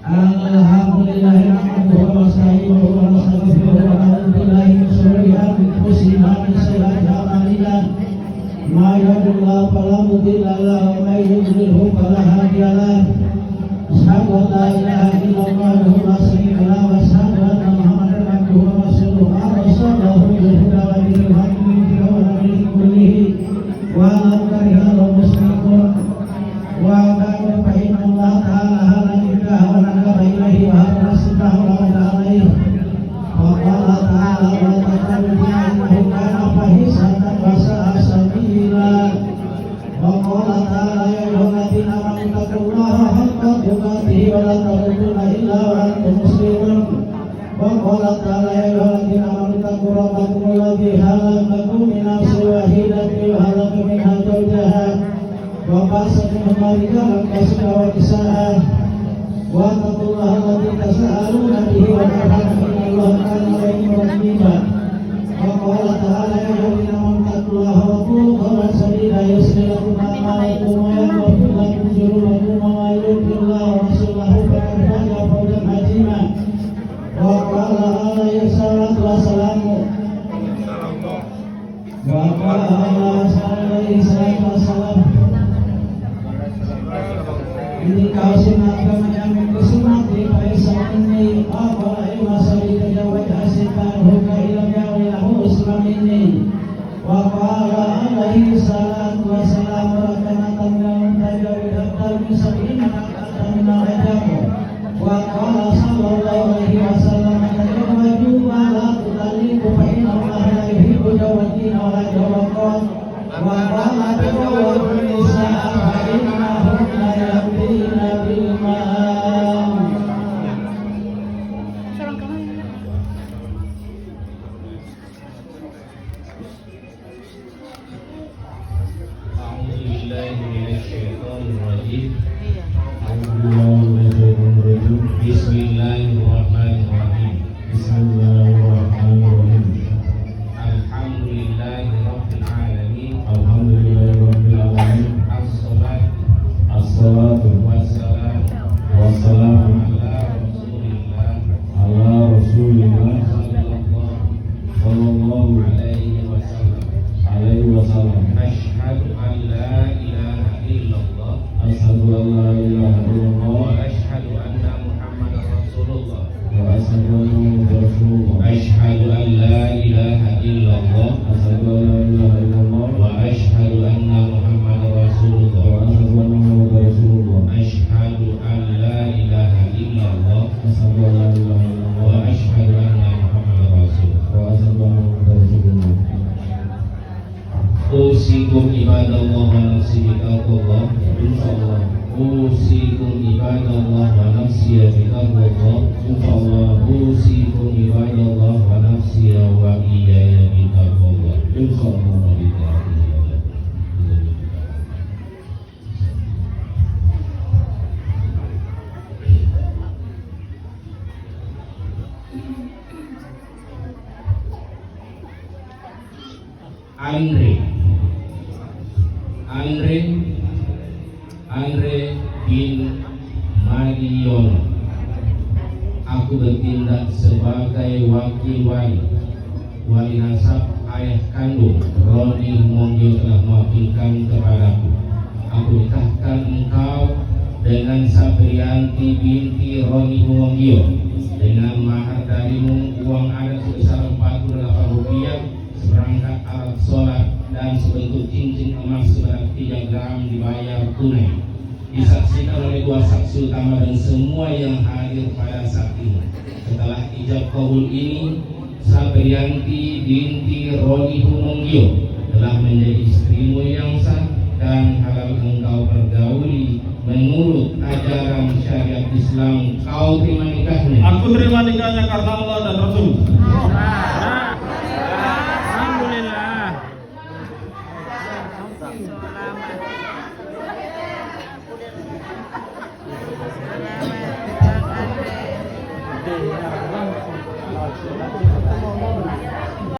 Alhamdulillah nahmaduhu wa nasta'inuhu wa nastaghfiruhu wa na'udzu billahi min shururi anfusina wa min sayyi'ati a'malina. May yahdihillahu fala mudilla lahu wa may yudlilhu fala hadiya lahu. Asyhadu an la ilaha illallah wahdahu la syarika lahu wa asyhadu anna Muhammadan abduhu wa rasuluhu. Arsalahu bil huda wa dinil haqqi liyudhhirahu 'ala dini kullihi walau karihal musyrikun. Wa ba'du fa inna Allah ta'ala halaka wa nakara ilaihi wa harrasnahu wa alaihi. Wa qala ta'ala wa taqabbal innahu kana fahisatan wa sa'a sabila. Wa qala ta'ala ya ayyuhalladzina amanu taqullaha haqqa tuqatih wa la tamutunna illa wa antum muslimun. Wa qala ta'ala ya ayyuhalladzina amanu taqu rabbakum alladzi khalaqakum min nafsin wahidatin wa khalaqa minha zawjaha wa ba'atha minhuma rijalan katsiran wa nisaa. Wa taqullaha alladzi tasaaluna bihi wal arham innallaha kana 'alaykum raqiba. Wa qala ta'ala ya ayyuhalladzina amanu taqullaha wa qulu qawlan sadida yuslih lakum a'malakum wa yaghfir lakum dhunubakum wa may yuti'illah wa rasulahu faqad faza fawzan 'azima. Wa qala alaihi salatu wassalamu wa qala alaihi salatu wassalam ini kau sunatkan yang kesunati faisal ini apa masali tajawaz asitan huka ilam yawilahu islam ini. Wa qala alaihi salatu wassalam rakanatan yang tajawaz daftar misabina kata ajamu. Wa qala sallallahu alaihi wasallam tajawaju ala tutaliku fa inna Allah la yuhibbu jawadina wa la jawaqat. Wa qala tajawaju nisa'a fa innahum la yaqdina bil ma'am. Bismillahirrahmanirrahim. Bismillahirrahmanirrahim. Alhamdulillahirabbil alamin. Alhamdulillahirabbil alamin. Assalatu wassalamu ala Rasulillah sallallahu alaihi wasallam. Asyhadu an la ilaha illallah Asyhadu an la ilaha illallah wa asyhadu anna Muhammadar Rasulullah. wa asyhadu anna Muhammadar Rasulullah. Asyhadu an la ilaha illallah Asyhadu an la ilaha illallah wa asyhadu anna Muhammadar Rasulullah. wa asyhadu anna Muhammadar Rasulullah. Asyhadu an la ilaha illallah Asyhadu an la ilaha wa illallah asyhadu anna Muhammadar Rasulullah. wa asyhadu anna Muhammadar Rasulullah. Usikum ibadallah wa nafsi bitaqwallah. Insyaallah. Usikum ibadallah wa nafsi bitaqwallah. Insyaallah. Usikum ibadallah wa nafsi wa iyaya bitaqwallah. Insyaallah. Andre bin Mariono. Aku bertindak sebagai wakil wali nasab ayah kandung Roni Mongyo telah mewakilkan kepadaku. Aku nikahkan engkau dengan Saprianti binti Roni Mongyo dengan mahar darimu uang adat sebesar 48 rupiah, seperangkat alat sholat dan sebentuk cincin emas seberat 3 gram dibayar tunai. Disaksikan oleh 2 saksi utama dan semua yang hadir pada saat ini. Setelah ijab kabul ini, Saprianti binti Roni Mongyo telah menjadi istrimu yang sah dan halal engkau pergauli menurut ajaran syariat Islam. Kau terima nikahnya. Aku terima nikahnya karena Allah